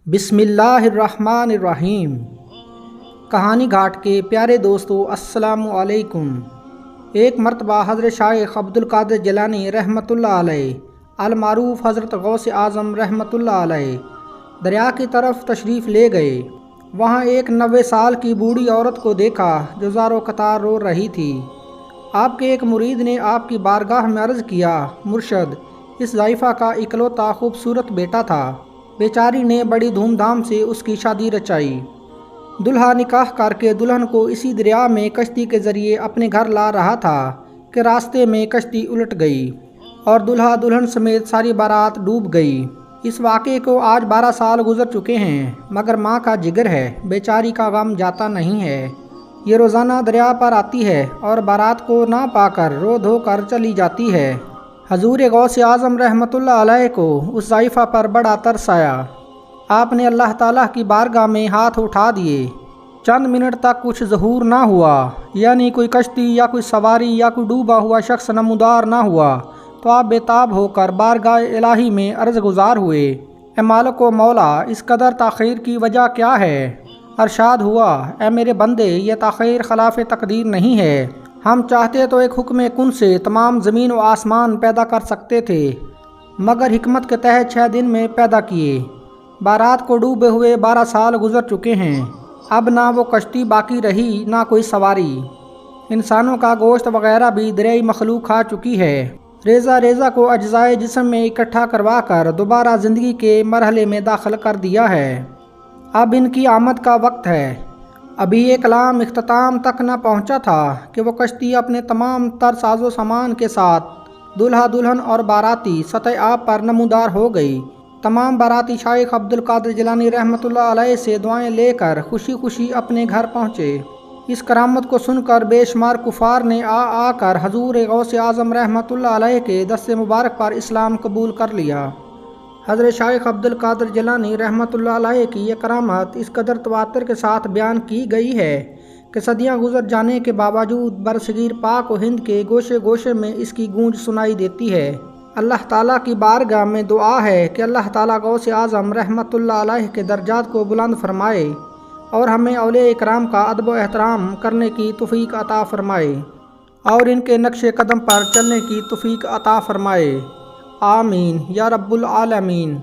بسم اللہ الرحمن الرحیم۔ کہانی گھاٹ کے پیارے دوستو السلام علیکم۔ ایک مرتبہ حضرت شیخ عبد القادر جیلانی رحمۃ اللہ علیہ، المعروف حضرت غوث اعظم رحمۃ اللہ علیہ، دریا کی طرف تشریف لے گئے۔ وہاں ایک 90 سال کی بوڑھی عورت کو دیکھا جو زار و قطار رو رہی تھی۔ آپ کے ایک مرید نے آپ کی بارگاہ میں عرض کیا، مرشد، اس ضعیفہ کا اکلوتا خوبصورت بیٹا تھا۔ بیچاری نے بڑی دھوم دھام سے اس کی شادی رچائی۔ دلہا نکاح کر کے دلہن کو اسی دریا میں کشتی کے ذریعے اپنے گھر لا رہا تھا کہ راستے میں کشتی الٹ گئی اور دلہا دلہن سمیت ساری بارات ڈوب گئی۔ اس واقعے کو آج 12 سال گزر چکے ہیں، مگر ماں کا جگر ہے، بیچاری کا غم جاتا نہیں ہے۔ یہ روزانہ دریا پر آتی ہے اور بارات کو نہ پا کر رو دھو کر چلی جاتی ہے۔ حضور غوث اعظم رحمۃ اللہ علیہ کو اس ضعیفہ پر بڑا ترس آیا۔ آپ نے اللہ تعالیٰ کی بارگاہ میں ہاتھ اٹھا دیے۔ چند منٹ تک کچھ ظہور نہ ہوا، یعنی کوئی کشتی یا کوئی سواری یا کوئی ڈوبا ہوا شخص نمودار نہ ہوا، تو آپ بےتاب ہو کر بارگاہ الہی میں عرض گزار ہوئے، اے مالک و مولا، اس قدر تاخیر کی وجہ کیا ہے؟ ارشاد ہوا، اے میرے بندے، یہ تاخیر خلاف تقدیر نہیں ہے۔ ہم چاہتے تو ایک حکم کن سے تمام زمین و آسمان پیدا کر سکتے تھے، مگر حکمت کے تحت 6 دن میں پیدا کیے۔ بارات کو ڈوبے ہوئے 12 سال گزر چکے ہیں۔ اب نہ وہ کشتی باقی رہی نہ کوئی سواری۔ انسانوں کا گوشت وغیرہ بھی دریائی مخلوق کھا چکی ہے۔ ریزہ ریزہ کو اجزائے جسم میں اکٹھا کروا کر دوبارہ زندگی کے مرحلے میں داخل کر دیا ہے۔ اب ان کی آمد کا وقت ہے۔ ابھی یہ کلام اختتام تک نہ پہنچا تھا کہ وہ کشتی اپنے تمام تر ساز و سامان کے ساتھ دلہا دلہن اور باراتی سطح آب پر نمودار ہو گئی۔ تمام باراتی شیخ عبد القادر جیلانی رحمۃ اللہ علیہ سے دعائیں لے کر خوشی خوشی اپنے گھر پہنچے۔ اس کرامت کو سن کر بے شمار کفار نے آ کر حضور غوث اعظم رحمۃ اللہ علیہ کے دست مبارک پر اسلام قبول کر لیا۔ حضرت شیخ عبد القادر جیلانی رحمۃ اللہ علیہ کی یہ کرامت اس قدر تواتر کے ساتھ بیان کی گئی ہے کہ صدیاں گزر جانے کے باوجود برصغیر پاک و ہند کے گوشے گوشے میں اس کی گونج سنائی دیتی ہے۔ اللہ تعالیٰ کی بارگاہ میں دعا ہے کہ اللہ تعالیٰ غوث اعظم رحمۃ اللہ علیہ کے درجات کو بلند فرمائے اور ہمیں اولیاء کرام کا ادب و احترام کرنے کی توفیق عطا فرمائے اور ان کے نقش قدم پر چلنے کی توفیق عطا فرمائے۔ آمین یا رب العالمین۔